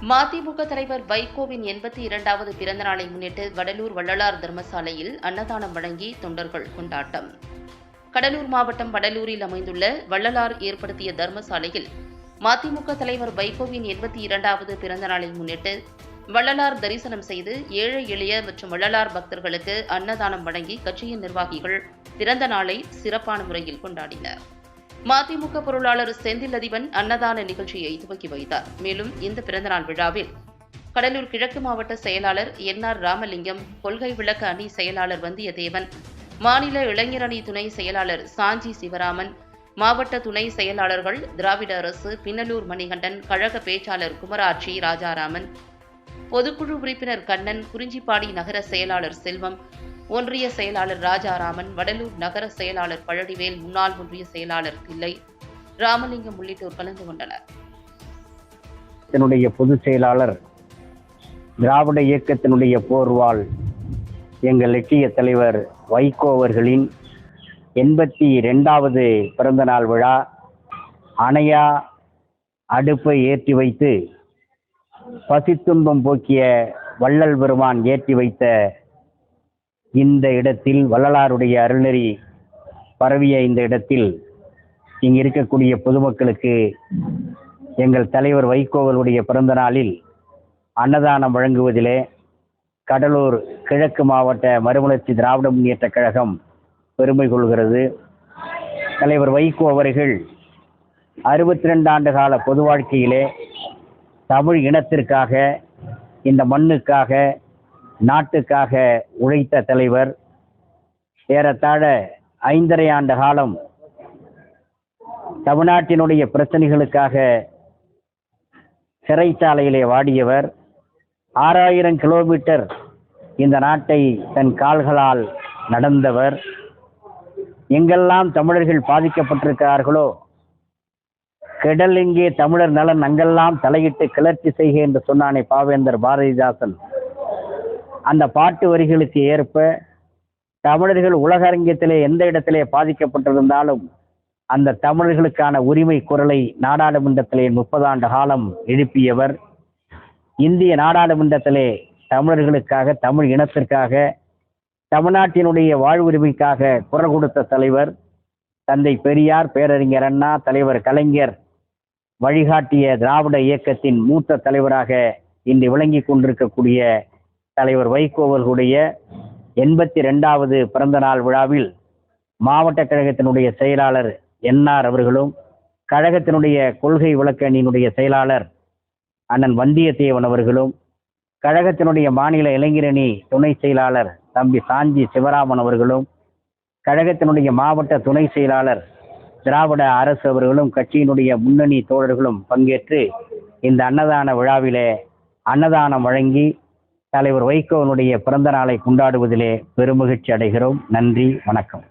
மதிமுக தலைவர் வைகோவின் 82வது பிறந்த நாளை முன்னிட்டு கடலூர் வள்ளலார் தர்மசாலையில் அன்னதானம் வழங்கி தொண்டர்கள் கொண்டாட்டம். கடலூர் மாவட்டம் வடலூரில் அமைந்துள்ள வள்ளலார் ஏற்படுத்திய தர்மசாலையில் மதிமுக தலைவர் வைகோவின் 82வது பிறந்த நாளை முன்னிட்டு வள்ளலார் தரிசனம் செய்து ஏழை எளிய மற்றும் வள்ளலார் பக்தர்களுக்கு அன்னதானம் வழங்கி கட்சியின் நிர்வாகிகள் பிறந்த நாளை சிறப்பான முறையில் கொண்டாடினர். மதிமுக பொருளாளர் செந்தில் அதிபன் அன்னதான நிகழ்ச்சியை துவக்கி வைத்தார். மேலும் இந்த பிறந்தநாள் விழாவில் கடலூர் கிழக்கு மாவட்ட செயலாளர் என்.ஆர். ராமலிங்கம், கொள்கை விளக்க அணி செயலாளர் வந்தியத்தேவன், மாநில இளைஞர் அணி துணை செயலாளர் சாஞ்சி சிவராமன், மாவட்ட துணை செயலாளர்கள் திராவிட அரசு, பின்னலூர் மணிகண்டன், கழக பேச்சாளர் குமராட்சி ராஜாராமன், பொதுக்குழு உறுப்பினர் கண்ணன், குறிஞ்சிப்பாடி நகர செயலாளர் செல்வம், ஒன்றிய செயலாளர் ராஜாராமன், வடலூர் நகர செயலாளர் பழனிவேல், முன்னாள் ஒன்றிய செயலாளர் பிள்ளை, ராமலிங்கம் உள்ளிட்டோர் கலந்து கொண்டனர். பொதுச் செயலாளர், திராவிட இயக்கத்தினுடைய போர்வாள் எங்கள் லட்சிய தலைவர் வைகோ அவர்களின் 82வது பிறந்த நாள் விழா அணையா அடுப்பை ஏற்றி வைத்து பசித்துன்பம் போக்கிய வள்ளல் பெருமான் ஏற்றி வைத்த இந்த இடத்தில், வள்ளலாருடைய அருள்நெறி பரவிய இந்த இடத்தில் இங்கு இருக்கக்கூடிய பொதுமக்களுக்கு எங்கள் தலைவர் வைகோவருடைய பிறந்த நாளில் அன்னதானம் வழங்குவதிலே கடலூர் கிழக்கு மாவட்ட மறுமலர்ச்சி திராவிட முன்னேற்ற கழகம் பெருமை கொள்கிறது. தலைவர் வைகோ அவர்கள் 62 ஆண்டு கால பொது வாழ்க்கையிலே தமிழ் இனத்திற்காக, இந்த மண்ணுக்காக, நாட்டுக்காக உழைத்த தலைவர். ஏறத்தாழ 5½ ஆண்டு காலம் தமிழ்நாட்டினுடைய பிரச்சனைகளுக்காக சிறைச்சாலையிலே வாடியவர். 6000 கிலோமீட்டர் இந்த நாட்டை தன் கால்களால் நடந்தவர். எங்கெல்லாம் தமிழர்கள் பாதிக்கப்பட்டிருக்கிறார்களோ, கெடல் எங்கே தமிழர் நலன் அங்கெல்லாம் தலையிட்டு கிளர்ச்சி செய்க என்று சொன்னானே பாவேந்தர் பாரதிதாசன். அந்த பாட்டு வரிகளுக்கு ஏற்ப தமிழர்கள் உலக அரங்கியத்திலே எந்த இடத்திலே பாதிக்கப்பட்டிருந்தாலும் அந்த தமிழர்களுக்கான உரிமை குரலை நாடாளுமன்றத்திலே 30 ஆண்டு காலம் எழுப்பியவர். இந்திய நாடாளுமன்றத்திலே தமிழர்களுக்காக, தமிழ் இனத்திற்காக, தமிழ்நாட்டினுடைய வாழ்வுரிமைக்காக குரல் கொடுத்த தலைவர். தந்தை பெரியார், பேரறிஞர் அண்ணா, தலைவர் கலைஞர் வழிகாட்டிய திராவிட இயக்கத்தின் மூத்த தலைவராக இன்று விளங்கி கொண்டிருக்கக்கூடிய தலைவர் வைகோ அவர்களுடைய 82வது பிறந்த நாள் விழாவில் மாவட்ட கழகத்தினுடைய செயலாளர் என்.ஆர். அவர்களும், கழகத்தினுடைய கொள்கை விளக்க அணியினுடைய செயலாளர் அண்ணன் வந்தியத்தேவன் அவர்களும், கழகத்தினுடைய மாநில இளைஞரணி துணை செயலாளர் தம்பி சாஞ்சி சிவராமன் அவர்களும், கழகத்தினுடைய மாவட்ட துணை செயலாளர் திராவிட அரசு அவர்களும், கட்சியினுடைய முன்னணி தோழர்களும் பங்கேற்று இந்த அன்னதான விழாவிலே அன்னதானம் வழங்கி தலைவர் வைகோவினுடைய பிறந்த நாளை கொண்டாடுவதிலே பெருமகிழ்ச்சி அடைகிறோம். நன்றி, வணக்கம்.